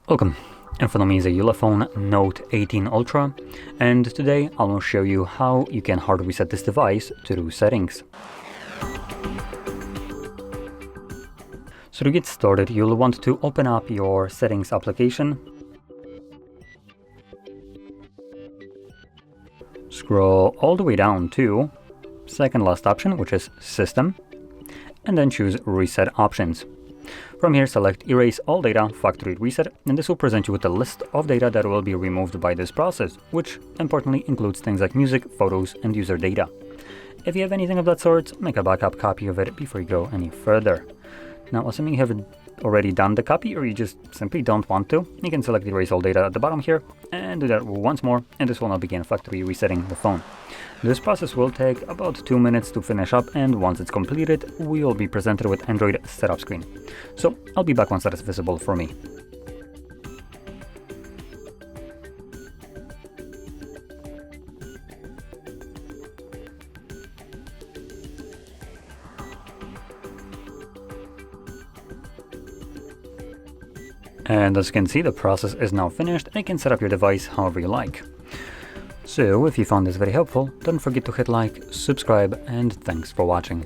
Welcome. In front of me is a ULEFONE Note 18 Ultra, and today I will show you how you can hard reset this device through settings. So to get started, you'll want to open up your settings application, scroll all the way down to second last option, which is System, and then choose Reset Options. From here, select Erase All Data Factory Reset, and this will present you with a list of data that will be removed by this process, which importantly includes things like music, photos, and user data. If you have anything of that sort, make a backup copy of it before you go any further. Now, assuming you haven't already done the copy or you just simply don't want to, you can select Erase All Data at the bottom here and do that once more, and this will now begin factory resetting the phone. This process will take about 2 minutes to finish up, and once it's completed, we will be presented with Android setup screen. So I'll be back once that is visible for me. And as you can see, the process is now finished, and you can set up your device however you like. So if you found this very helpful, don't forget to hit like, subscribe, and thanks for watching.